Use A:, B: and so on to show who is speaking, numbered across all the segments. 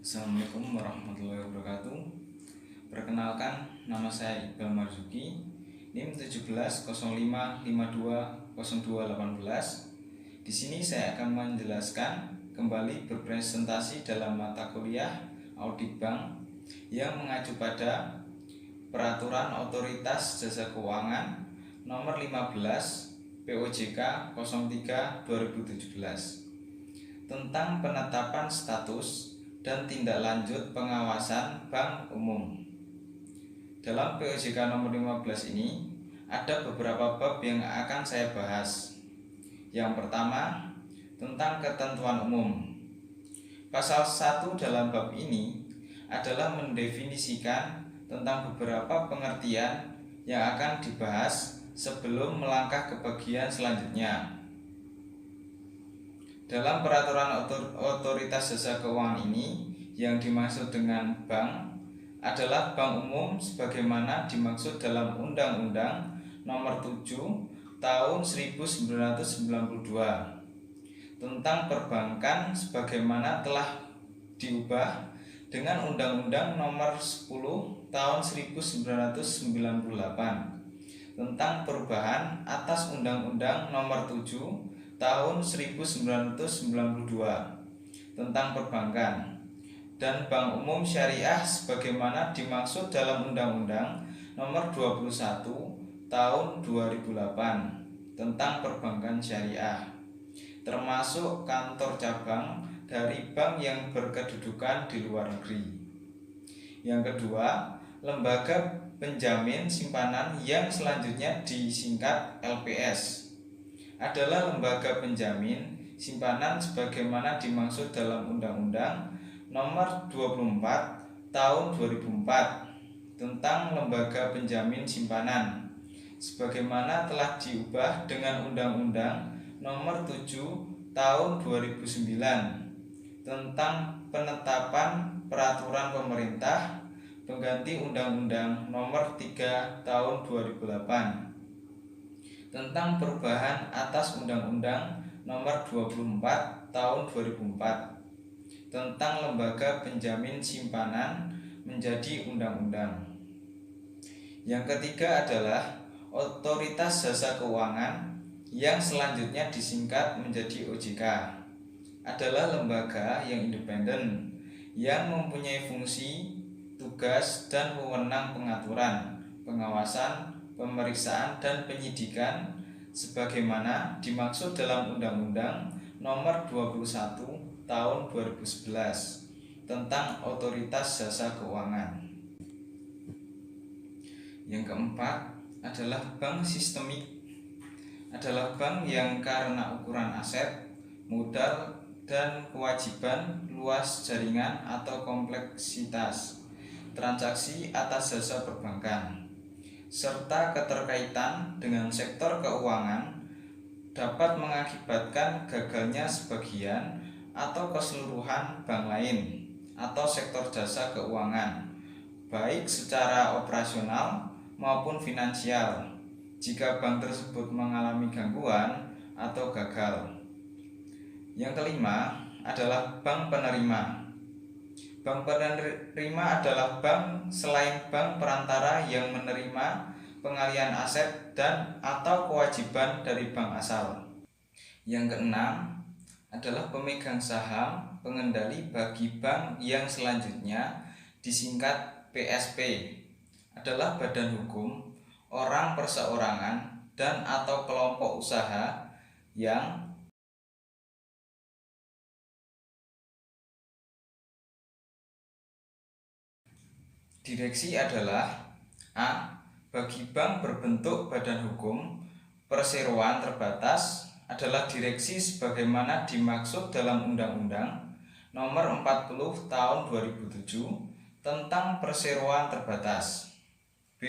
A: Assalamualaikum warahmatullahi wabarakatuh. Perkenalkan, nama saya Iqbal Marzuki, NIM 1705520218. Di sini saya akan menjelaskan kembali berpresentasi dalam mata kuliah Audit Bank yang mengacu pada Peraturan Otoritas Jasa Keuangan Nomor 15 POJK 03 2017 tentang penetapan status dan tindak lanjut pengawasan bank umum. Dalam POJK nomor 15 ini ada beberapa bab yang akan saya bahas. Yang pertama, tentang ketentuan umum. Pasal 1 dalam bab ini adalah mendefinisikan tentang beberapa pengertian yang akan dibahas sebelum melangkah ke bagian selanjutnya. Dalam peraturan otoritas jasa keuangan ini, yang dimaksud dengan bank adalah bank umum sebagaimana dimaksud dalam Undang-Undang Nomor 7 Tahun 1992 tentang perbankan sebagaimana telah diubah dengan Undang-Undang Nomor 10 Tahun 1998 tentang perubahan atas Undang-Undang Nomor 7 Tahun 1992 tentang perbankan dan bank umum syariah sebagaimana dimaksud dalam Undang-Undang Nomor 21 Tahun 2008 tentang perbankan syariah, termasuk kantor cabang dari bank yang berkedudukan di luar negeri. Yang kedua, lembaga penjamin simpanan yang selanjutnya disingkat LPS adalah lembaga penjamin simpanan sebagaimana dimaksud dalam Undang-Undang Nomor 24 Tahun 2004 tentang lembaga penjamin simpanan sebagaimana telah diubah dengan Undang-Undang Nomor 7 Tahun 2009 tentang penetapan peraturan pemerintah pengganti Undang-Undang Nomor 3 Tahun 2008 tentang perubahan atas Undang-Undang Nomor 24 Tahun 2004 tentang lembaga penjamin simpanan menjadi undang-undang. Yang ketiga adalah Otoritas Jasa Keuangan yang selanjutnya disingkat menjadi OJK adalah lembaga yang independen yang mempunyai fungsi, tugas, dan wewenang pengaturan, pengawasan, pemeriksaan, dan penyidikan sebagaimana dimaksud dalam Undang-Undang Nomor 21 Tahun 2011 tentang Otoritas Jasa Keuangan. Yang keempat adalah bank sistemik, adalah bank yang karena ukuran aset, modal, dan kewajiban luas jaringan atau kompleksitas transaksi atas jasa perbankan serta keterkaitan dengan sektor keuangan dapat mengakibatkan gagalnya sebagian atau keseluruhan bank lain atau sektor jasa keuangan baik secara operasional maupun finansial jika bank tersebut mengalami gangguan atau gagal. Yang kelima adalah bank penerima. Bank penerima adalah bank selain bank perantara yang menerima pengalian aset dan atau kewajiban dari bank asal. Yang keenam adalah pemegang saham pengendali bagi bank yang selanjutnya disingkat PSP adalah badan hukum, orang perseorangan, dan atau kelompok usaha yang direksi adalah A. Bagi bank berbentuk badan hukum, perseroan terbatas adalah direksi sebagaimana dimaksud dalam Undang-Undang Nomor 40 Tahun 2007 tentang perseroan terbatas. B.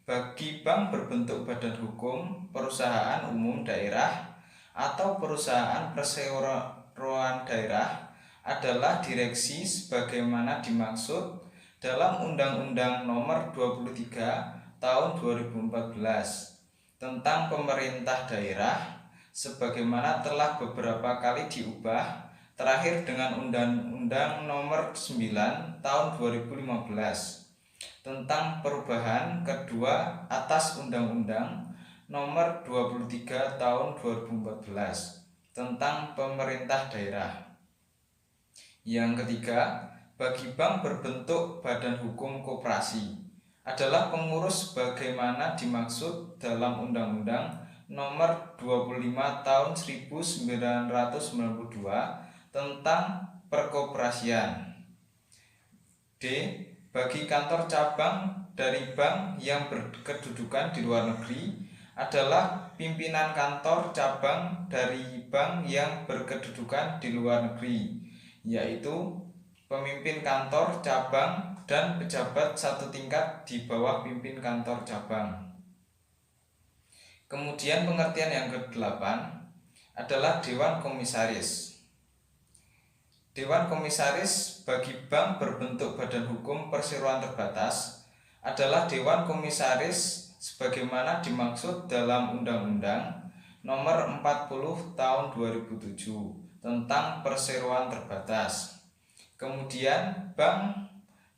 A: Bagi bank berbentuk badan hukum, perusahaan umum daerah atau perusahaan perseroan daerah adalah direksi sebagaimana dimaksud dalam Undang-Undang Nomor 23 Tahun 2014 tentang pemerintah daerah sebagaimana telah beberapa kali diubah terakhir dengan Undang-Undang Nomor 9 Tahun 2015 tentang perubahan kedua atas Undang-Undang Nomor 23 Tahun 2014 tentang pemerintah daerah. Yang ketiga, bagi bank berbentuk badan hukum koperasi adalah pengurus sebagaimana dimaksud dalam Undang-Undang Nomor 25 Tahun 1992 tentang perkoperasian. D. Bagi kantor cabang dari bank yang berkedudukan di luar negeri adalah pimpinan kantor cabang dari bank yang berkedudukan di luar negeri, yaitu pemimpin kantor cabang dan pejabat satu tingkat di bawah pimpin kantor cabang. Kemudian pengertian yang ke-8 adalah Dewan Komisaris. Dewan Komisaris bagi bank berbentuk badan hukum perseroan terbatas adalah Dewan Komisaris sebagaimana dimaksud dalam Undang-Undang Nomor 40 Tahun 2007 tentang perseroan terbatas. Kemudian bank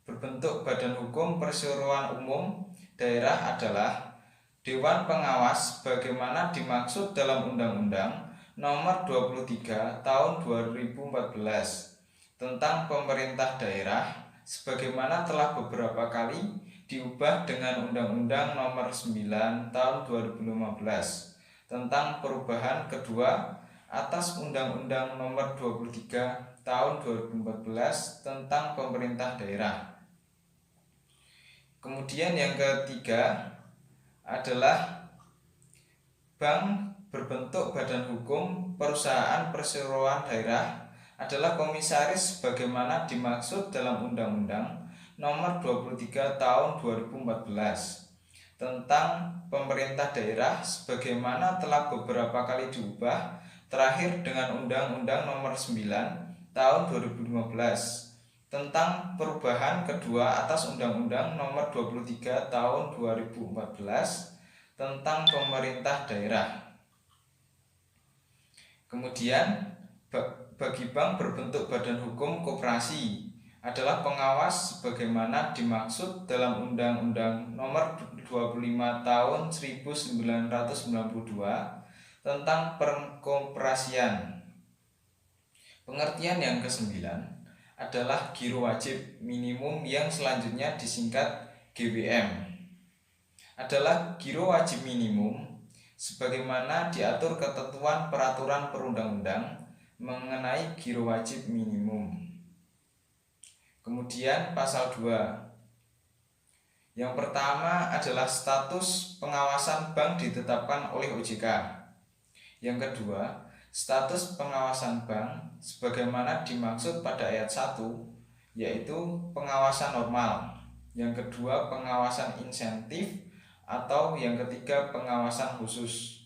A: berbentuk badan hukum perseroan umum daerah adalah Dewan Pengawas sebagaimana dimaksud dalam Undang-Undang Nomor 23 Tahun 2014 tentang pemerintah daerah sebagaimana telah beberapa kali diubah dengan Undang-Undang Nomor 9 Tahun 2015 tentang perubahan kedua atas Undang-Undang Nomor 23 Tahun 2014 tentang pemerintah daerah. Kemudian yang ketiga adalah bank berbentuk badan hukum perusahaan perseroan daerah adalah komisaris sebagaimana dimaksud dalam Undang-Undang Nomor 23 Tahun 2014 tentang pemerintah daerah sebagaimana telah beberapa kali diubah, terakhir dengan Undang-Undang Nomor 9 Tahun 2015 tentang perubahan kedua atas Undang-Undang Nomor 23 Tahun 2014 tentang pemerintah daerah. Kemudian bagi bank berbentuk badan hukum koperasi adalah pengawas sebagaimana dimaksud dalam Undang-Undang Nomor 25 Tahun 1992 tentang perkoperasian. Pengertian yang ke-9 adalah giro wajib minimum yang selanjutnya disingkat GWM. Adalah giro wajib minimum sebagaimana diatur ketentuan peraturan perundang-undang mengenai giro wajib minimum. Kemudian pasal 2. Yang pertama adalah status pengawasan bank ditetapkan oleh OJK. Yang kedua, status pengawasan bank sebagaimana dimaksud pada ayat 1, yaitu pengawasan normal. Yang kedua, pengawasan insentif, atau yang ketiga, pengawasan khusus.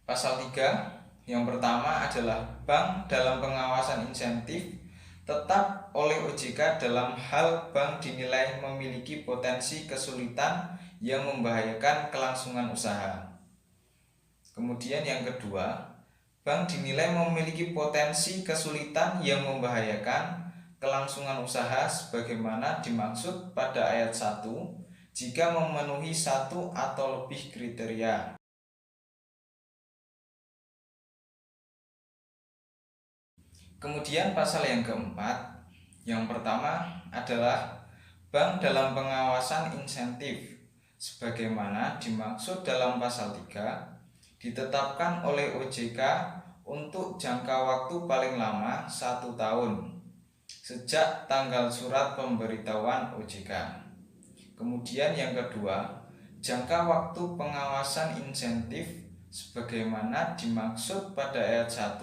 A: Pasal 3, yang pertama adalah bank dalam pengawasan insentif tetap oleh OJK dalam hal bank dinilai memiliki potensi kesulitan yang membahayakan kelangsungan usaha. Kemudian yang kedua, bank dinilai memiliki potensi kesulitan yang membahayakan kelangsungan usaha sebagaimana dimaksud pada ayat 1 jika memenuhi satu atau lebih kriteria. Kemudian pasal yang keempat, yang pertama adalah bank dalam pengawasan insentif sebagaimana dimaksud dalam pasal 3 ditetapkan oleh OJK untuk jangka waktu paling lama 1 tahun sejak tanggal surat pemberitahuan OJK. Kemudian yang kedua, jangka waktu pengawasan insentif sebagaimana dimaksud pada ayat 1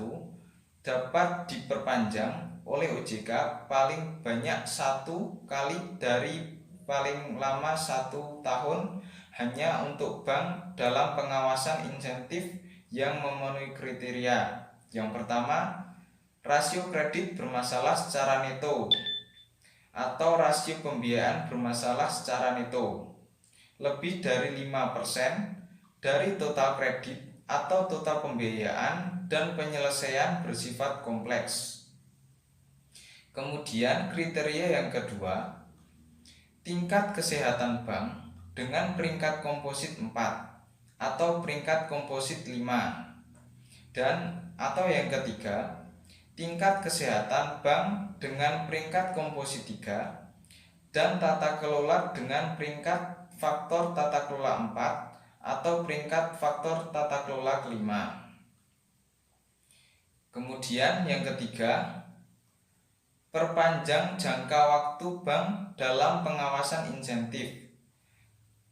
A: dapat diperpanjang oleh OJK paling banyak 1 kali dari paling lama 1 tahun hanya untuk bank dalam pengawasan insentif yang memenuhi kriteria. Yang pertama, rasio kredit bermasalah secara neto atau rasio pembiayaan bermasalah secara neto lebih dari 5% dari total kredit atau total pembiayaan dan penyelesaian bersifat kompleks. Kemudian kriteria yang kedua, tingkat kesehatan bank dengan peringkat komposit 4 atau peringkat komposit 5. Dan atau yang ketiga, tingkat kesehatan bank dengan peringkat komposit 3 dan tata kelola dengan peringkat faktor tata kelola 4 atau peringkat faktor tata kelola kelima. Kemudian yang ketiga, perpanjang jangka waktu bank dalam pengawasan insentif.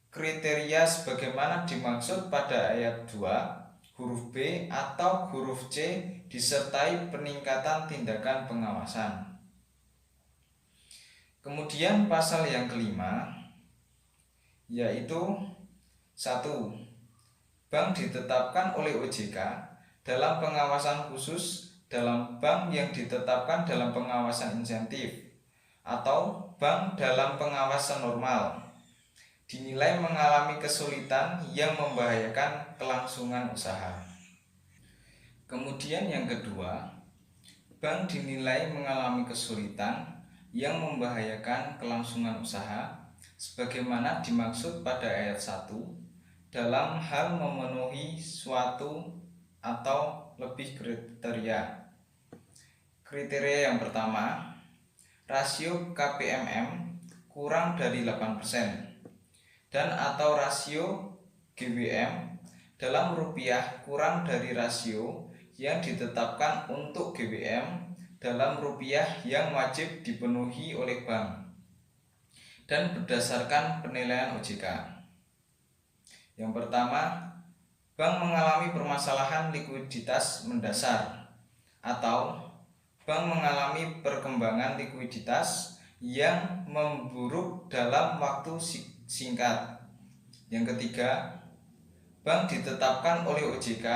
A: Kriteria sebagaimana dimaksud pada ayat 2, huruf B atau huruf C disertai peningkatan tindakan pengawasan. Kemudian pasal yang kelima, yaitu 1. Bank ditetapkan oleh OJK dalam pengawasan khusus dalam bank yang ditetapkan dalam pengawasan insentif atau bank dalam pengawasan normal dinilai mengalami kesulitan yang membahayakan kelangsungan usaha. Kemudian yang kedua, bank dinilai mengalami kesulitan yang membahayakan kelangsungan usaha sebagaimana dimaksud pada ayat 1 dalam hal memenuhi suatu atau lebih kriteria. Kriteria yang pertama, rasio KPMM kurang dari 8% dan atau rasio GWM dalam rupiah kurang dari rasio yang ditetapkan untuk GWM dalam rupiah yang wajib dipenuhi oleh bank dan berdasarkan penilaian OJK. Yang pertama, bank mengalami permasalahan likuiditas mendasar atau bank mengalami perkembangan likuiditas yang memburuk dalam waktu singkat. Yang ketiga, bank ditetapkan oleh OJK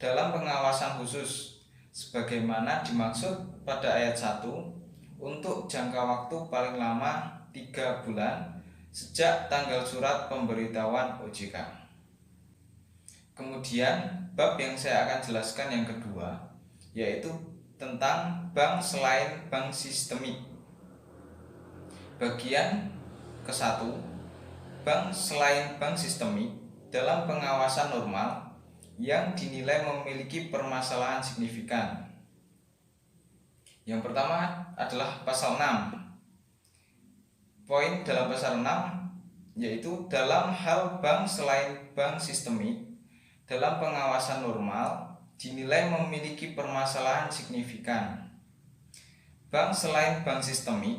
A: dalam pengawasan khusus sebagaimana dimaksud pada ayat 1 untuk jangka waktu paling lama 3 bulan sejak tanggal surat pemberitahuan OJK. Kemudian bab yang saya akan jelaskan yang kedua, yaitu tentang bank selain bank sistemik. Bagian ke-1, bank selain bank sistemik dalam pengawasan normal yang dinilai memiliki permasalahan signifikan. Yang pertama adalah pasal 6. Poin dalam pasal 6 yaitu dalam hal bank selain bank sistemik dalam pengawasan normal dinilai memiliki permasalahan signifikan. Bank selain bank sistemik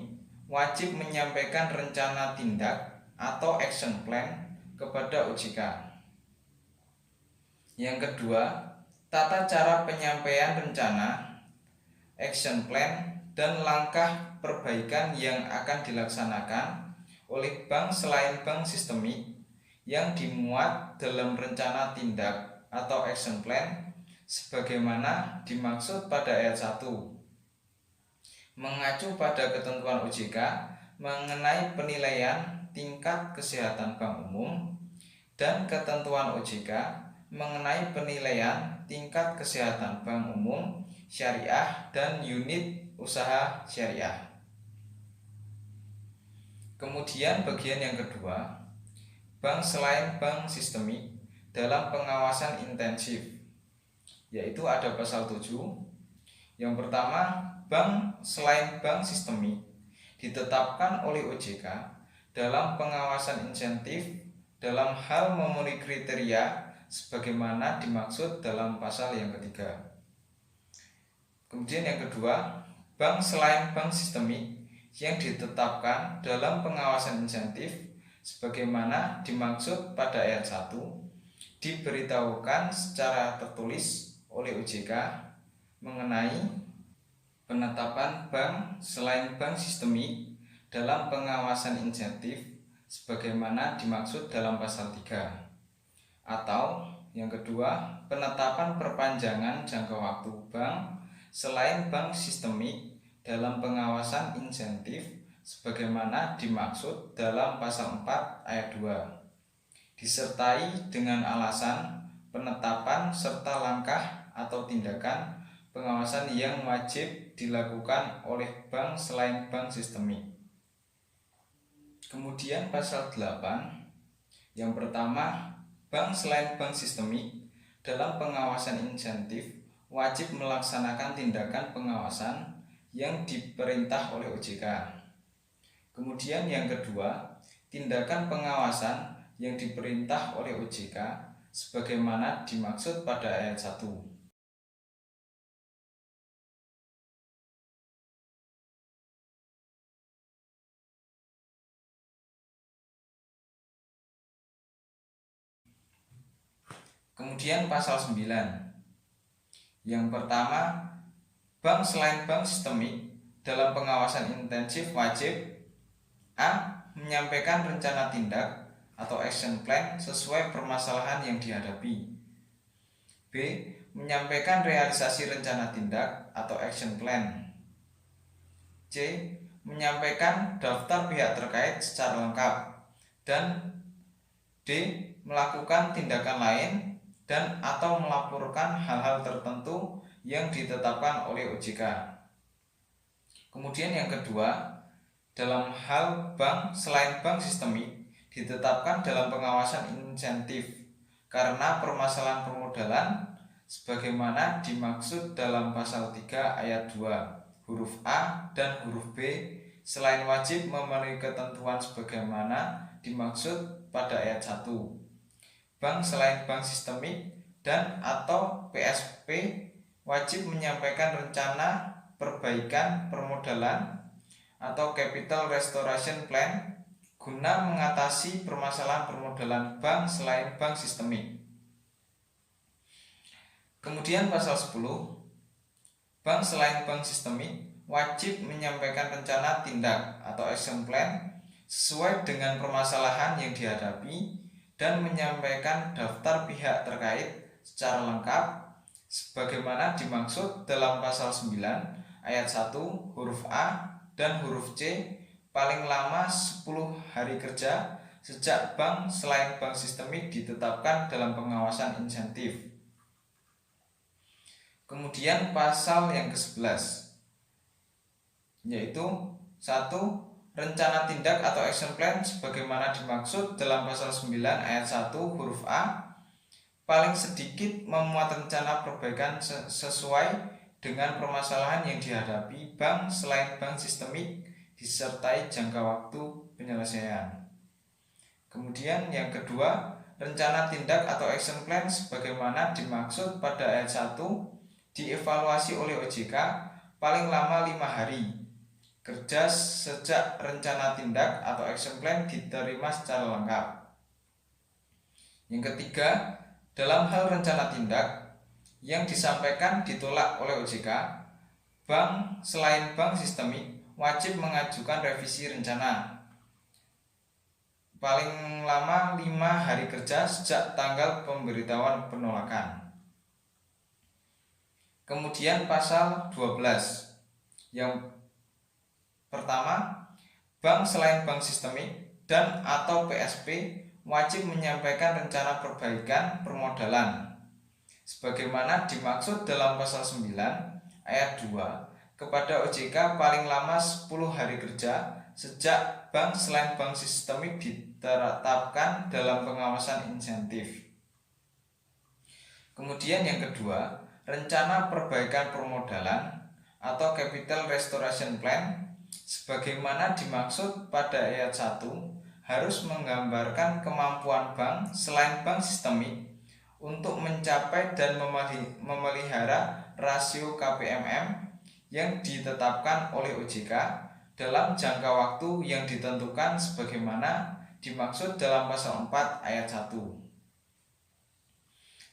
A: wajib menyampaikan rencana tindak atau action plan kepada OJK. Yang kedua, tata cara penyampaian rencana, action plan, dan langkah perbaikan yang akan dilaksanakan oleh bank selain bank sistemik yang dimuat dalam rencana tindak atau action plan sebagaimana dimaksud pada ayat 1. Mengacu pada ketentuan OJK mengenai penilaian tingkat kesehatan bank umum dan ketentuan OJK mengenai penilaian tingkat kesehatan bank umum, syariah, dan unit usaha syariah. Kemudian bagian yang kedua, bank selain bank sistemik dalam pengawasan intensif, yaitu ada pasal 7. Yang pertama, bank selain bank sistemik ditetapkan oleh OJK dalam pengawasan insentif dalam hal memenuhi kriteria sebagaimana dimaksud dalam pasal yang ketiga. Kemudian yang kedua, bank selain bank sistemik yang ditetapkan dalam pengawasan insentif sebagaimana dimaksud pada ayat 1 diberitahukan secara tertulis oleh OJK mengenai penetapan bank selain bank sistemik dalam pengawasan insentif sebagaimana dimaksud dalam pasal 3. Atau yang kedua, penetapan perpanjangan jangka waktu bank selain bank sistemik dalam pengawasan insentif sebagaimana dimaksud dalam pasal 4 ayat 2 disertai dengan alasan penetapan serta langkah atau tindakan pengawasan yang wajib dilakukan oleh bank selain bank sistemik. Kemudian pasal 8, yang pertama, bank selain bank sistemik dalam pengawasan insentif wajib melaksanakan tindakan pengawasan yang diperintah oleh OJK. Kemudian yang kedua, tindakan pengawasan yang diperintah oleh OJK sebagaimana dimaksud pada ayat 1. Kemudian pasal 9. Yang pertama, bank selain bank sistemik dalam pengawasan intensif wajib A. Menyampaikan rencana tindak atau action plan sesuai permasalahan yang dihadapi. B. Menyampaikan realisasi rencana tindak atau action plan. C. Menyampaikan daftar pihak terkait secara lengkap. Dan D. Melakukan tindakan lain dan atau melaporkan hal-hal tertentu yang ditetapkan oleh OJK. Kemudian yang kedua, dalam hal bank selain bank sistemik ditetapkan dalam pengawasan insentif karena permasalahan permodalan sebagaimana dimaksud dalam pasal 3 ayat 2 huruf A dan huruf B selain wajib memenuhi ketentuan sebagaimana dimaksud pada ayat 1. Bank selain bank sistemik dan atau PSP wajib menyampaikan rencana perbaikan permodalan atau capital restoration plan guna mengatasi permasalahan permodalan bank selain bank sistemik. Kemudian pasal 10, bank selain bank sistemik wajib menyampaikan rencana tindak atau action plan sesuai dengan permasalahan yang dihadapi dan menyampaikan daftar pihak terkait secara lengkap sebagaimana dimaksud dalam pasal 9 ayat 1 huruf A dan huruf C paling lama 10 hari kerja sejak bank selain bank sistemik ditetapkan dalam pengawasan insentif. Kemudian pasal yang ke-11 yaitu 1. Rencana tindak atau action plan sebagaimana dimaksud dalam pasal 9 ayat 1 huruf A paling sedikit memuat rencana perbaikan sesuai dengan permasalahan yang dihadapi bank selain bank sistemik disertai jangka waktu penyelesaian. Kemudian yang kedua, rencana tindak atau action plan sebagaimana dimaksud pada ayat 1 dievaluasi oleh OJK paling lama 5 hari kerja sejak rencana tindak atau action plan diterima secara lengkap. Yang ketiga, dalam hal rencana tindak yang disampaikan ditolak oleh OJK, bank selain bank sistemik wajib mengajukan revisi rencana paling lama 5 hari kerja sejak tanggal pemberitahuan penolakan. Kemudian pasal 12 yang pertama, bank selain bank sistemik dan atau PSP wajib menyampaikan rencana perbaikan permodalan sebagaimana dimaksud dalam pasal 9 ayat 2 kepada OJK paling lama 10 hari kerja sejak bank selain bank sistemik ditetapkan dalam pengawasan insentif. Kemudian yang kedua, rencana perbaikan permodalan atau capital restoration plan sebagaimana dimaksud pada ayat 1 harus menggambarkan kemampuan bank selain bank sistemik untuk mencapai dan memelihara rasio KPMM yang ditetapkan oleh OJK dalam jangka waktu yang ditentukan sebagaimana dimaksud dalam pasal 4 ayat 1.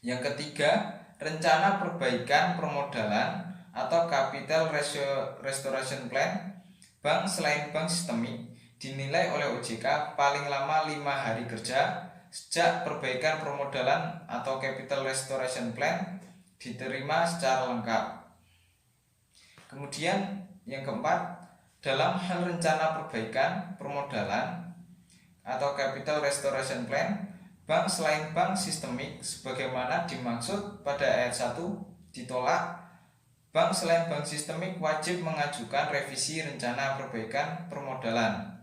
A: Yang ketiga, rencana perbaikan permodalan atau capital restoration plan bank selain bank sistemik dinilai oleh OJK paling lama 5 hari kerja sejak perbaikan permodalan atau capital restoration plan diterima secara lengkap. Kemudian yang keempat, dalam hal rencana perbaikan permodalan atau capital restoration plan bank selain bank sistemik sebagaimana dimaksud pada ayat 1 ditolak, bank selain bank sistemik wajib mengajukan revisi rencana perbaikan permodalan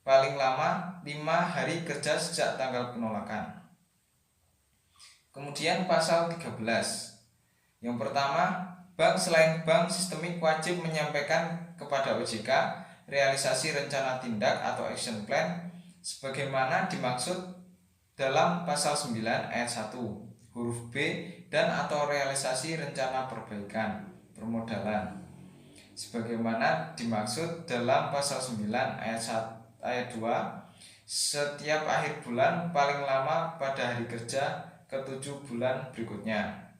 A: paling lama 5 hari kerja sejak tanggal penolakan. Kemudian pasal 13. Yang pertama, bank selain bank sistemik wajib menyampaikan kepada OJK realisasi rencana tindak atau action plan sebagaimana dimaksud dalam pasal 9 ayat 1 huruf B dan atau realisasi rencana perbaikan permodalan sebagaimana dimaksud dalam pasal 9 ayat 2 setiap akhir bulan paling lama pada hari kerja ke-7 bulan berikutnya.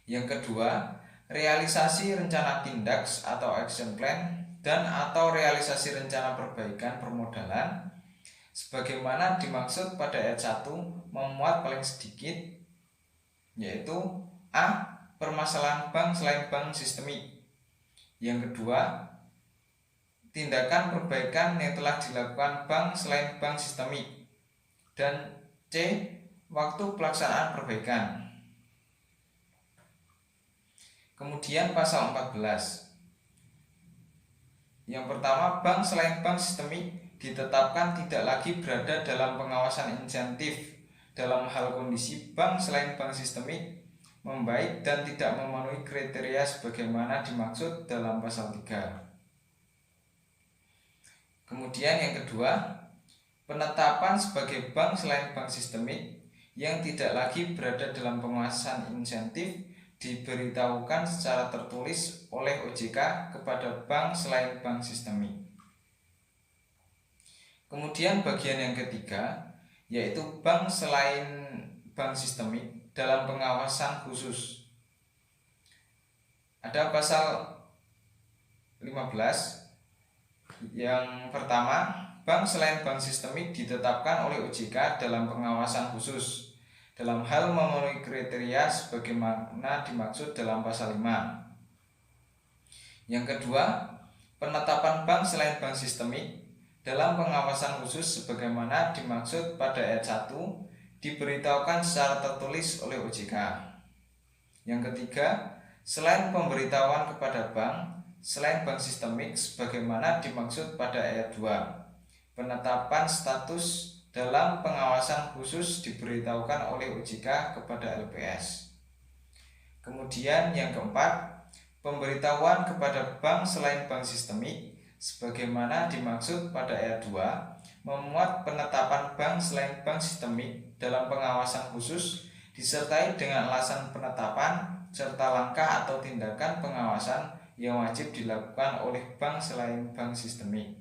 A: Yang kedua, realisasi rencana tindak atau action plan dan atau realisasi rencana perbaikan permodalan sebagaimana dimaksud pada ayat 1 memuat paling sedikit, yaitu A. Permasalahan bank selain bank sistemik. Yang kedua, tindakan perbaikan yang telah dilakukan bank selain bank sistemik. Dan C. Waktu pelaksanaan perbaikan. Kemudian pasal 14. Yang pertama, bank selain bank sistemik ditetapkan tidak lagi berada dalam pengawasan insentif dalam hal kondisi bank selain bank sistemik membaik dan tidak memenuhi kriteria sebagaimana dimaksud dalam pasal 3. Kemudian yang kedua, penetapan sebagai bank selain bank sistemik yang tidak lagi berada dalam pengawasan insentif diberitahukan secara tertulis oleh OJK kepada bank selain bank sistemik. Kemudian bagian yang ketiga, yaitu bank selain bank sistemik dalam pengawasan khusus. Ada pasal 15. Yang pertama, bank selain bank sistemik ditetapkan oleh OJK dalam pengawasan khusus dalam hal memenuhi kriteria sebagaimana dimaksud dalam pasal 5. Yang kedua, penetapan bank selain bank sistemik dalam pengawasan khusus sebagaimana dimaksud pada ayat 1 diberitahukan secara tertulis oleh OJK. Yang ketiga, selain pemberitahuan kepada bank selain bank sistemik sebagaimana dimaksud pada ayat 2, penetapan status dalam pengawasan khusus diberitahukan oleh OJK kepada LPS. Kemudian yang keempat, pemberitahuan kepada bank selain bank sistemik sebagaimana dimaksud pada ayat 2 memuat penetapan bank selain bank sistemik dalam pengawasan khusus disertai dengan alasan penetapan serta langkah atau tindakan pengawasan yang wajib dilakukan oleh bank selain bank sistemik.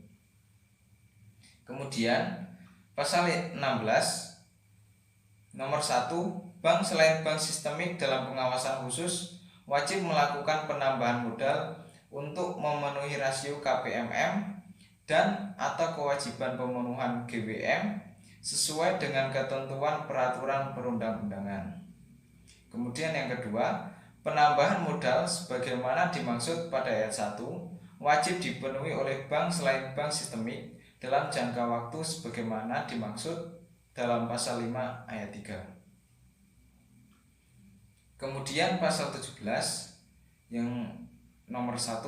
A: Kemudian pasal 16 nomor 1, bank selain bank sistemik dalam pengawasan khusus wajib melakukan penambahan modal untuk memenuhi rasio KPMM dan atau kewajiban pemenuhan GWM sesuai dengan ketentuan peraturan perundang-undangan. Kemudian yang kedua, penambahan modal sebagaimana dimaksud pada ayat 1 wajib dipenuhi oleh bank selain bank sistemik dalam jangka waktu sebagaimana dimaksud dalam pasal 5 ayat 3. Kemudian pasal 17 yang nomor 1,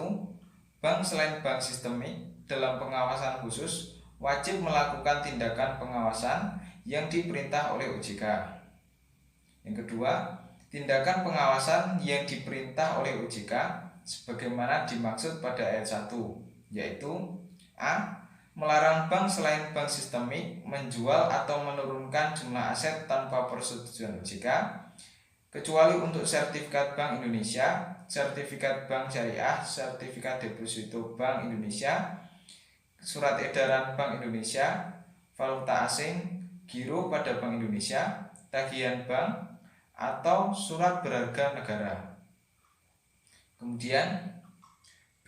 A: bank selain bank sistemik dalam pengawasan khusus wajib melakukan tindakan pengawasan yang diperintah oleh OJK. Yang kedua, tindakan pengawasan yang diperintah oleh OJK sebagaimana dimaksud pada ayat 1, yaitu A. Melarang bank selain bank sistemik menjual atau menurunkan jumlah aset tanpa persetujuan OJK kecuali untuk sertifikat Bank Indonesia, sertifikat bank syariah, sertifikat deposito Bank Indonesia, surat edaran Bank Indonesia, valuta asing, giro pada Bank Indonesia, tagihan bank, atau surat berharga negara. Kemudian B.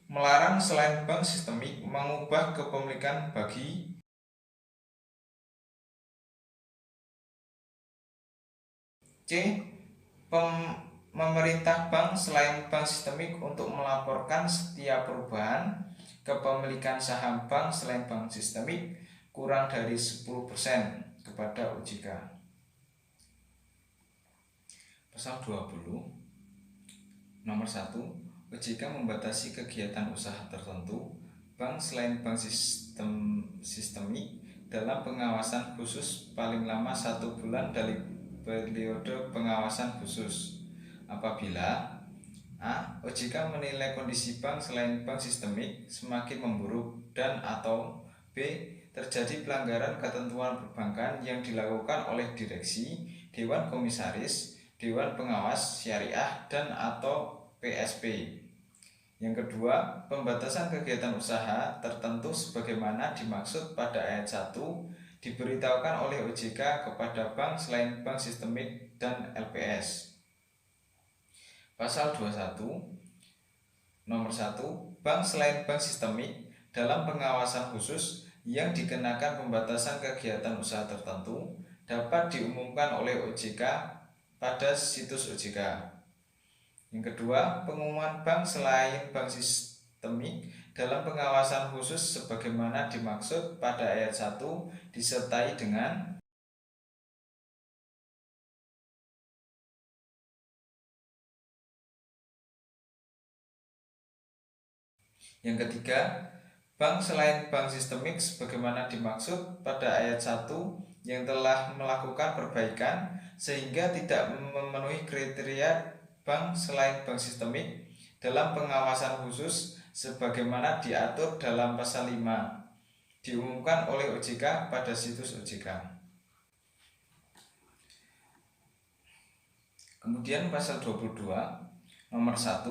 A: Melarang selain bank sistemik mengubah kepemilikan bagi C. Memerintah bank selain bank sistemik untuk melaporkan setiap perubahan kepemilikan saham bank selain bank sistemik kurang dari 10% kepada OJK. Pasal 20 nomor 1, OJK membatasi kegiatan usaha tertentu bank selain bank sistemik dalam pengawasan khusus paling lama 1 bulan dari periode pengawasan khusus apabila A. OJK menilai kondisi bank selain bank sistemik semakin memburuk dan atau B. Terjadi pelanggaran ketentuan perbankan yang dilakukan oleh direksi, dewan komisaris, dewan pengawas syariah dan atau PSP. Yang kedua, pembatasan kegiatan usaha tertentu sebagaimana dimaksud pada ayat 1 diberitahukan oleh OJK kepada bank selain bank sistemik dan LPS. Pasal 21 nomor 1, bank selain bank sistemik dalam pengawasan khusus yang dikenakan pembatasan kegiatan usaha tertentu dapat diumumkan oleh OJK pada situs OJK. Yang kedua, pengumuman bank selain bank sistemik dalam pengawasan khusus sebagaimana dimaksud pada ayat 1 disertai dengan yang ketiga, bank selain bank sistemik sebagaimana dimaksud pada ayat 1 yang telah melakukan perbaikan sehingga tidak memenuhi kriteria bank selain bank sistemik dalam pengawasan khusus sebagaimana diatur dalam pasal 5 diumumkan oleh OJK pada situs OJK. Kemudian pasal 22 nomor 1,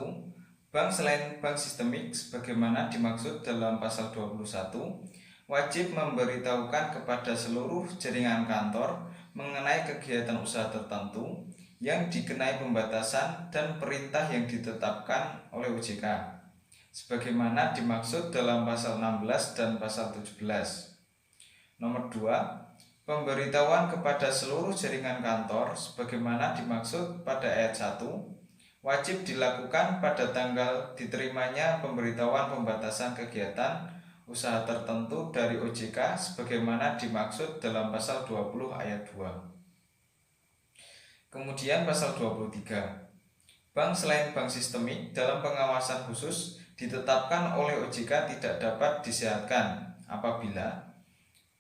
A: bank selain bank sistemik sebagaimana dimaksud dalam pasal 21 wajib memberitahukan kepada seluruh jaringan kantor mengenai kegiatan usaha tertentu yang dikenai pembatasan dan perintah yang ditetapkan oleh OJK sebagaimana dimaksud dalam pasal 16 dan pasal 17. Nomor 2, pemberitahuan kepada seluruh jaringan kantor sebagaimana dimaksud pada ayat 1 wajib dilakukan pada tanggal diterimanya pemberitahuan pembatasan kegiatan usaha tertentu dari OJK sebagaimana dimaksud dalam pasal 20 ayat 2. Kemudian pasal 23, bank selain bank sistemik dalam pengawasan khusus ditetapkan oleh OJK tidak dapat disehatkan apabila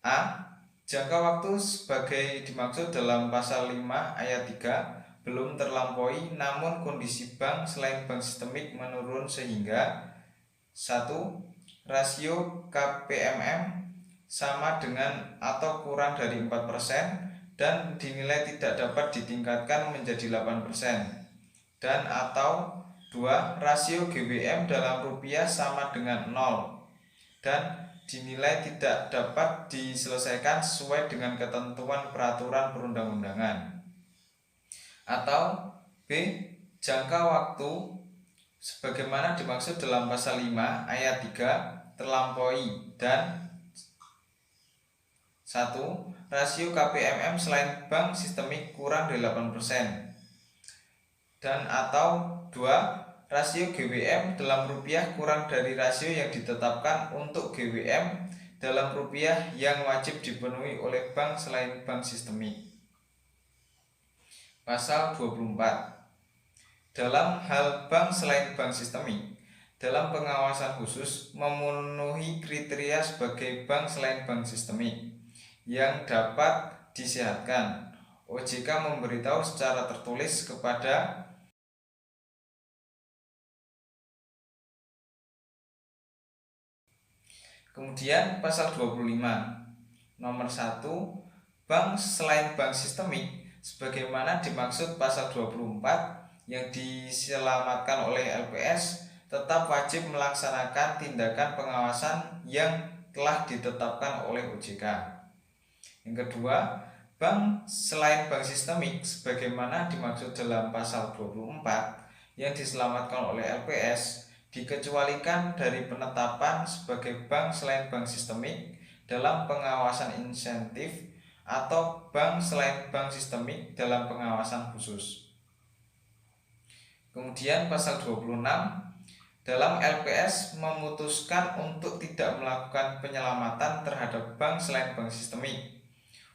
A: A. Jangka waktu sebagai dimaksud dalam pasal 5 ayat 3 belum terlampaui namun kondisi bank selain bank sistemik menurun sehingga 1. Rasio KPMM sama dengan atau kurang dari 4% dan dinilai tidak dapat ditingkatkan menjadi 8% dan atau 2. Rasio GBM dalam rupiah sama dengan 0 dan dinilai tidak dapat diselesaikan sesuai dengan ketentuan peraturan perundang-undangan. Atau B. Jangka waktu sebagaimana dimaksud dalam pasal 5 ayat 3 terlampaui dan 1. Rasio KPMM selain bank sistemik kurang dari 8% dan atau 2. Rasio GWM dalam rupiah kurang dari rasio yang ditetapkan untuk GWM dalam rupiah yang wajib dipenuhi oleh bank selain bank sistemik. Pasal 24, dalam hal bank selain bank sistemik dalam pengawasan khusus memenuhi kriteria sebagai bank selain bank sistemik yang dapat disehatkan, OJK memberitahu secara tertulis kepada Kemudian pasal 25 nomor 1, bank selain bank sistemik sebagaimana dimaksud pasal 24 yang diselamatkan oleh LPS tetap wajib melaksanakan tindakan pengawasan yang telah ditetapkan oleh OJK. Yang kedua, bank selain bank sistemik sebagaimana dimaksud dalam pasal 24 yang diselamatkan oleh LPS dikecualikan dari penetapan sebagai bank selain bank sistemik dalam pengawasan insentif atau bank selain bank sistemik dalam pengawasan khusus. Kemudian pasal 26, dalam LPS memutuskan untuk tidak melakukan penyelamatan terhadap bank selain bank sistemik.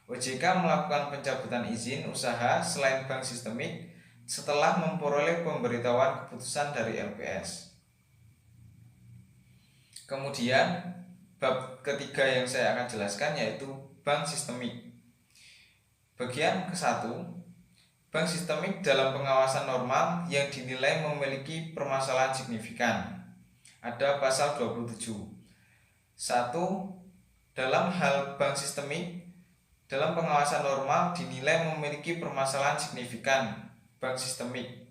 A: OJK melakukan pencabutan izin usaha selain bank sistemik setelah memperoleh pemberitahuan keputusan dari LPS. Kemudian bab ketiga yang saya akan jelaskan yaitu bank sistemik. Bagian ke-1, bank sistemik dalam pengawasan normal yang dinilai memiliki permasalahan signifikan. Ada pasal 27. 1. Dalam hal bank sistemik dalam pengawasan normal dinilai memiliki permasalahan signifikan. Bank sistemik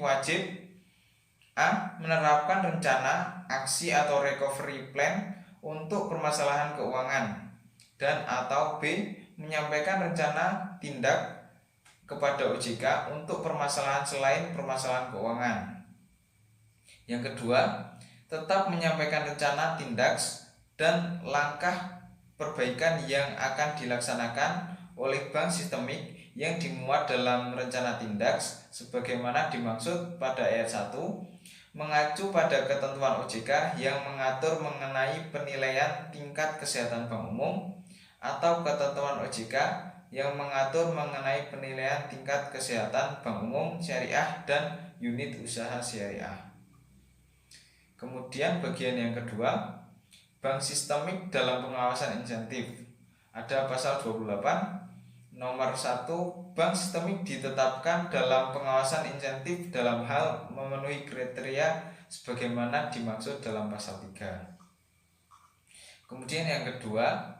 A: wajib A. Menerapkan rencana, aksi atau recovery plan untuk permasalahan keuangan, dan atau B. Menyampaikan rencana tindak kepada OJK untuk permasalahan selain permasalahan keuangan. Yang kedua, tetap menyampaikan rencana tindak dan langkah perbaikan yang akan dilaksanakan oleh bank sistemik yang dimuat dalam rencana tindak sebagaimana dimaksud pada ayat 1, mengacu pada ketentuan OJK yang mengatur mengenai penilaian tingkat kesehatan bank umum, atau ketentuan OJK yang mengatur mengenai penilaian tingkat kesehatan bank umum syariah dan unit usaha syariah. Kemudian bagian yang kedua, bank sistemik dalam pengawasan insentif. Ada pasal 28. Nomor 1, bank sistemik ditetapkan dalam pengawasan insentif dalam hal memenuhi kriteria sebagaimana dimaksud dalam pasal 3. Kemudian yang kedua,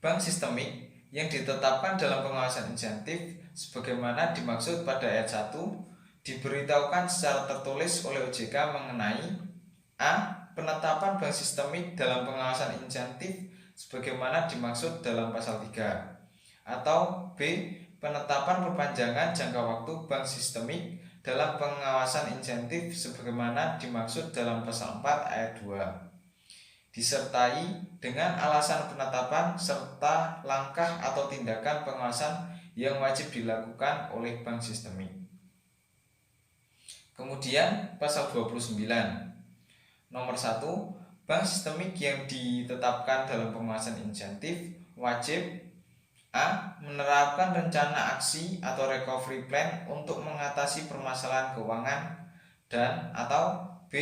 A: bank sistemik yang ditetapkan dalam pengawasan insentif sebagaimana dimaksud pada ayat 1 diberitahukan secara tertulis oleh OJK mengenai A. Penetapan bank sistemik dalam pengawasan insentif sebagaimana dimaksud dalam pasal 3, atau B. Penetapan perpanjangan jangka waktu bank sistemik dalam pengawasan insentif sebagaimana dimaksud dalam pasal 4 ayat 2, disertai dengan alasan penetapan serta langkah atau tindakan pengawasan yang wajib dilakukan oleh bank sistemik. Kemudian pasal 29. Nomor 1, bank sistemik yang ditetapkan dalam pengawasan insentif wajib A. Menerapkan rencana aksi atau recovery plan untuk mengatasi permasalahan keuangan, dan atau B.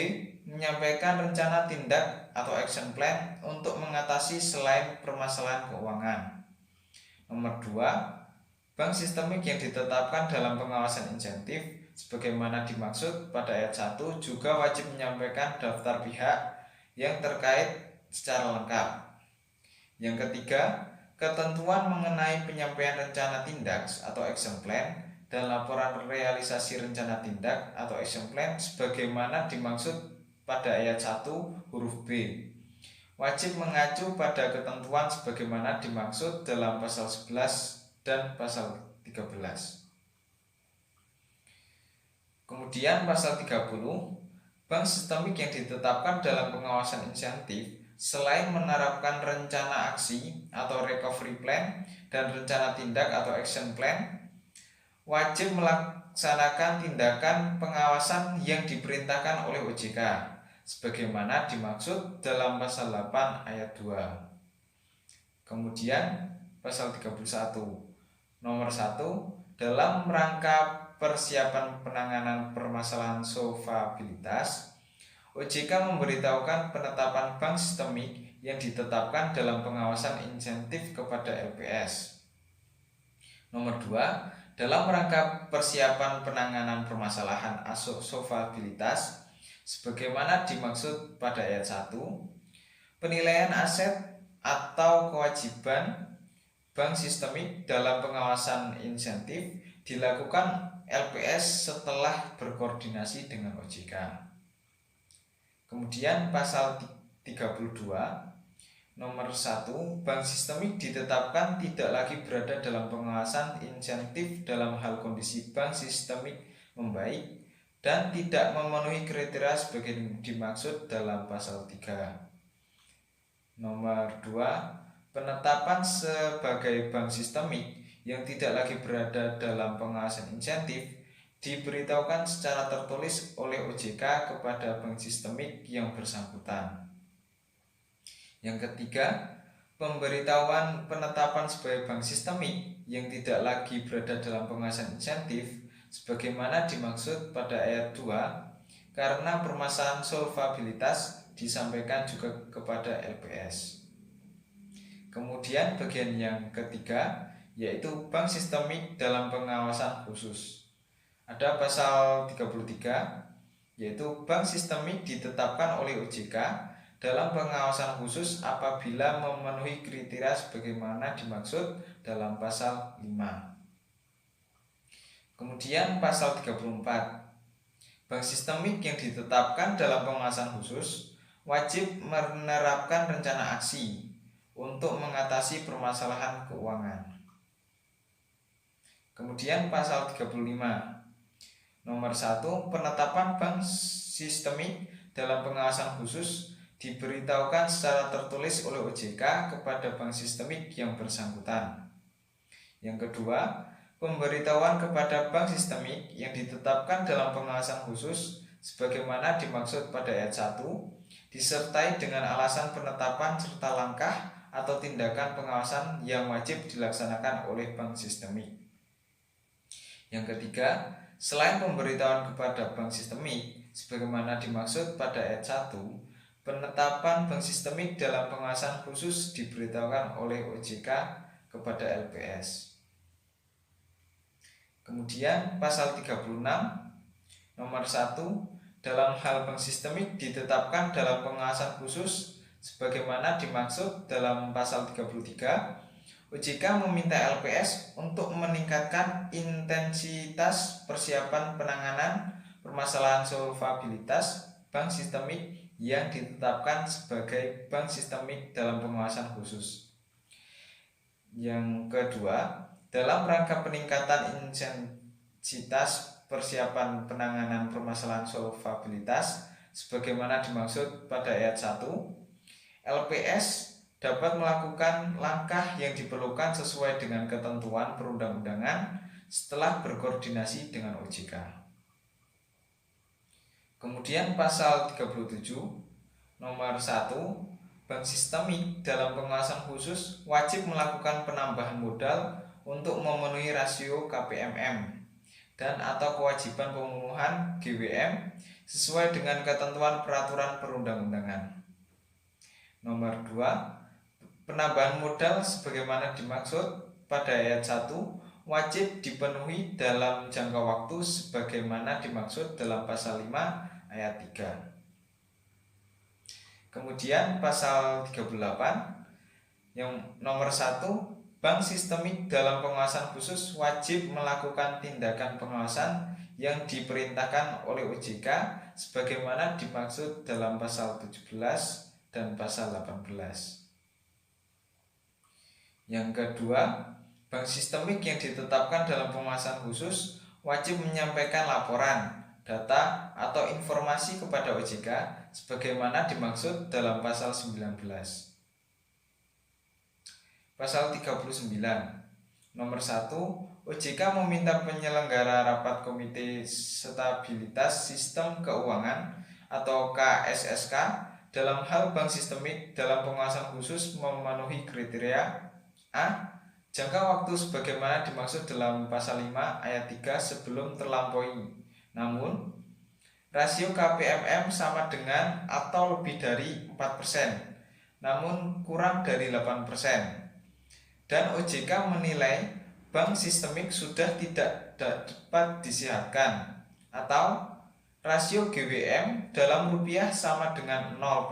A: Menyampaikan rencana tindak atau action plan untuk mengatasi selain permasalahan keuangan. Nomor 2, bank sistemik yang ditetapkan dalam pengawasan insentif sebagaimana dimaksud pada ayat 1 juga wajib menyampaikan daftar pihak yang terkait secara lengkap. Yang ketiga, ketentuan mengenai penyampaian rencana tindak atau action plan dan laporan realisasi rencana tindak atau action plan sebagaimana dimaksud pada ayat 1 huruf B wajib mengacu pada ketentuan sebagaimana dimaksud dalam pasal 11 dan pasal 13. Kemudian pasal 30, bank sistemik yang ditetapkan dalam pengawasan insentif selain menerapkan rencana aksi atau recovery plan dan rencana tindak atau action plan, wajib melaksanakan tindakan pengawasan yang diperintahkan oleh OJK sebagaimana dimaksud dalam pasal 8 ayat 2. Kemudian pasal 31. Nomor 1, dalam rangka persiapan penanganan permasalahan solvabilitas, OJK memberitahukan penetapan bank sistemik yang ditetapkan dalam pengawasan insentif kepada LPS. Nomor 2, dalam rangka persiapan penanganan permasalahan solvabilitas sebagaimana dimaksud pada ayat 1, penilaian aset atau kewajiban bank sistemik dalam pengawasan insentif dilakukan LPS setelah berkoordinasi dengan OJK. Kemudian pasal 32. Nomor 1, bank sistemik ditetapkan tidak lagi berada dalam pengawasan insentif dalam hal kondisi bank sistemik membaik dan tidak memenuhi kriteria sebagai dimaksud dalam pasal 3. Nomor 2, penetapan sebagai bank sistemik yang tidak lagi berada dalam pengawasan insentif diberitahukan secara tertulis oleh OJK kepada bank sistemik yang bersangkutan. Yang ketiga, pemberitahuan penetapan sebagai bank sistemik yang tidak lagi berada dalam pengawasan insentif sebagaimana dimaksud pada ayat 2 karena permasalahan solvabilitas disampaikan juga kepada LPS. Kemudian bagian yang ketiga yaitu bank sistemik dalam pengawasan khusus. Ada pasal 33 yaitu bank sistemik ditetapkan oleh OJK dalam pengawasan khusus apabila memenuhi kriteria sebagaimana dimaksud dalam pasal 5. Kemudian pasal 34, bank sistemik yang ditetapkan dalam pengawasan khusus wajib menerapkan rencana aksi untuk mengatasi permasalahan keuangan. Kemudian pasal 35, nomor 1, penetapan bank sistemik dalam pengawasan khusus diberitahukan secara tertulis oleh OJK kepada bank sistemik yang bersangkutan. Yang kedua, pemberitahuan kepada bank sistemik yang ditetapkan dalam pengawasan khusus sebagaimana dimaksud pada ayat 1 disertai dengan alasan penetapan serta langkah atau tindakan pengawasan yang wajib dilaksanakan oleh bank sistemik. Yang ketiga, selain pemberitahuan kepada bank sistemik sebagaimana dimaksud pada ayat 1, penetapan bank sistemik dalam pengawasan khusus diberitahukan oleh OJK kepada LPS. Kemudian pasal 36 nomor 1, dalam hal bank sistemik ditetapkan dalam pengawasan khusus sebagaimana dimaksud dalam pasal 33, OJK meminta LPS untuk meningkatkan intensitas persiapan penanganan permasalahan solvabilitas bank sistemik yang ditetapkan sebagai bank sistemik dalam pengawasan khusus. Yang kedua, dalam rangka peningkatan intensitas persiapan penanganan permasalahan solvabilitas sebagaimana dimaksud pada ayat 1, LPS dapat melakukan langkah yang diperlukan sesuai dengan ketentuan perundang-undangan setelah berkoordinasi dengan OJK. Kemudian pasal 37 nomor 1, bank sistemik dalam pengawasan khusus wajib melakukan penambahan modal untuk memenuhi rasio KPMM dan atau kewajiban pemenuhan GWM sesuai dengan ketentuan peraturan perundang-undangan. Nomor 2, penambahan modal sebagaimana dimaksud pada ayat 1 wajib dipenuhi dalam jangka waktu sebagaimana dimaksud dalam pasal 5 ayat 3. Kemudian pasal 38 yang nomor 1, bank sistemik dalam pengawasan khusus wajib melakukan tindakan pengawasan yang diperintahkan oleh OJK sebagaimana dimaksud dalam pasal 17 dan pasal 18. Yang kedua, bank sistemik yang ditetapkan dalam pengawasan khusus wajib menyampaikan laporan, data, atau informasi kepada OJK sebagaimana dimaksud dalam pasal 19. Pasal 39 nomor 1, OJK meminta penyelenggara rapat Komite Stabilitas Sistem Keuangan atau KSSK dalam hal bank sistemik dalam pengawasan khusus memenuhi kriteria A. Jangka waktu sebagaimana dimaksud dalam pasal 5 ayat 3 sebelum terlampaui. Namun, rasio KPMM sama dengan atau lebih dari 4%, namun kurang dari 8%. Dan OJK menilai bank sistemik sudah tidak dapat disehatkan atau rasio GWM dalam rupiah sama dengan 0%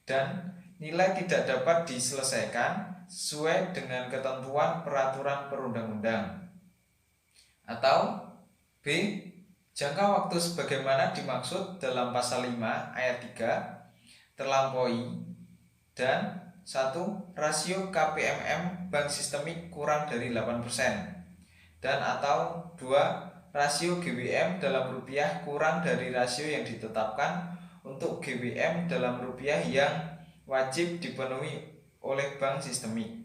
A: dan nilai tidak dapat diselesaikan sesuai dengan ketentuan peraturan perundang-undang. Atau B. Jangka waktu sebagaimana dimaksud dalam pasal 5 ayat 3 terlampaui. Dan 1. Rasio KPMM bank sistemik kurang dari 8%. Dan atau 2. Rasio GWM dalam rupiah kurang dari rasio yang ditetapkan untuk GWM dalam rupiah yang wajib dipenuhi oleh bank sistemik.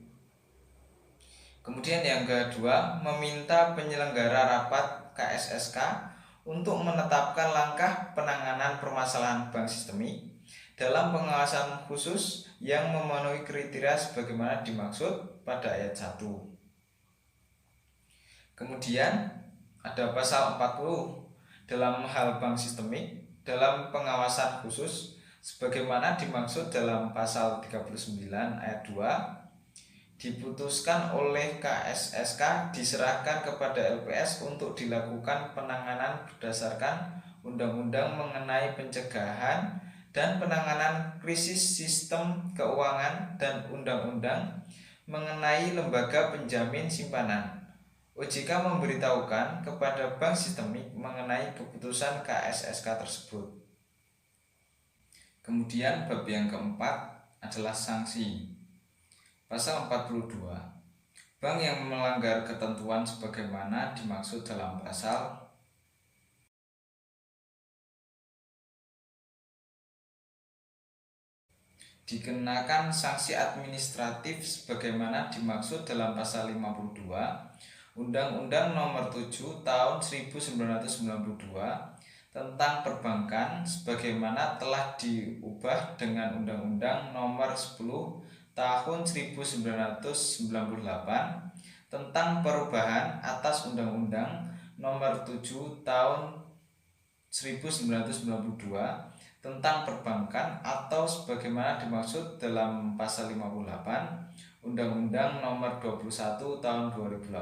A: Kemudian yang kedua, meminta penyelenggara rapat KSSK untuk menetapkan langkah penanganan permasalahan bank sistemik dalam pengawasan khusus yang memenuhi kriteria sebagaimana dimaksud pada ayat 1. Kemudian ada pasal 40 dalam hal bank sistemik dalam pengawasan khusus sebagaimana dimaksud dalam pasal 39 ayat 2 diputuskan oleh KSSK diserahkan kepada LPS untuk dilakukan penanganan berdasarkan Undang-Undang mengenai pencegahan dan penanganan krisis sistem keuangan dan Undang-Undang mengenai lembaga penjamin simpanan. OJK memberitahukan kepada bank sistemik mengenai keputusan KSSK tersebut. Kemudian bab yang keempat adalah sanksi. Pasal 42. Bank yang melanggar ketentuan sebagaimana dimaksud dalam pasal dikenakan sanksi administratif sebagaimana dimaksud dalam pasal 52 Undang-Undang Nomor 7 Tahun 1992 tentang perbankan sebagaimana telah diubah dengan Undang-Undang Nomor 10 Tahun 1998 tentang perubahan atas Undang-Undang Nomor 7 Tahun 1992 tentang perbankan atau sebagaimana dimaksud dalam pasal 58 Undang-Undang Nomor 21 Tahun 2008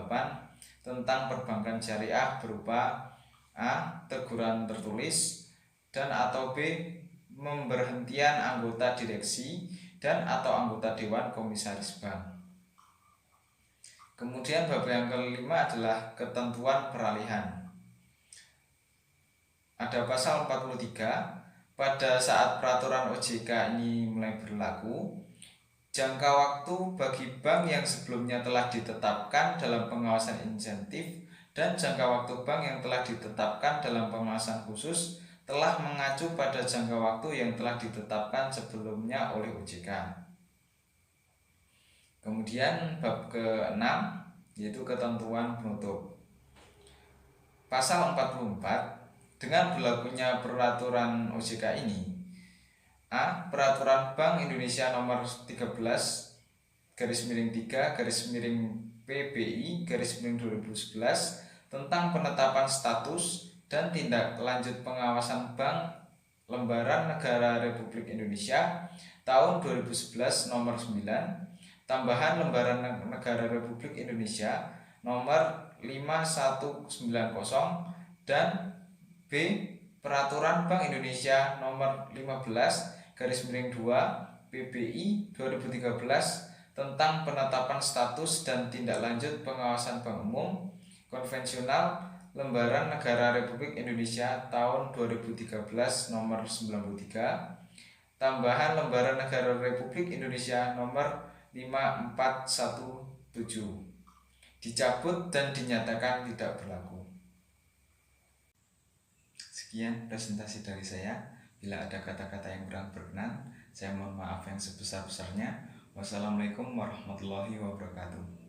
A: tentang perbankan syariah berupa A. Teguran tertulis dan atau B. Pemberhentian anggota direksi dan atau anggota Dewan Komisaris Bank. Kemudian bab yang kelima adalah ketentuan peralihan. Ada pasal 43. Pada saat peraturan OJK ini mulai berlaku, jangka waktu bagi bank yang sebelumnya telah ditetapkan dalam pengawasan insentif dan jangka waktu bank yang telah ditetapkan dalam pengawasan khusus telah mengacu pada jangka waktu yang telah ditetapkan sebelumnya oleh OJK. Kemudian bab ke-6 yaitu ketentuan penutup. Pasal 44 dengan berlakunya peraturan OJK ini A. Peraturan Bank Indonesia Nomor 13 /3 PBI /2011 tentang penetapan status dan tindak lanjut pengawasan bank lembaran negara Republik Indonesia tahun 2011 nomor 9, tambahan lembaran negara Republik Indonesia nomor 5190 dan B. Peraturan Bank Indonesia nomor 15/2 PBI 2013 tentang penetapan status dan tindak lanjut pengawasan bank umum konvensional lembaran negara Republik Indonesia tahun 2013 nomor 93, tambahan lembaran negara Republik Indonesia nomor 5417 dicabut dan dinyatakan tidak berlaku. Sekian presentasi dari saya. Bila ada kata-kata yang kurang berkenan, saya mohon maaf yang sebesar-besarnya. Wassalamualaikum warahmatullahi wabarakatuh.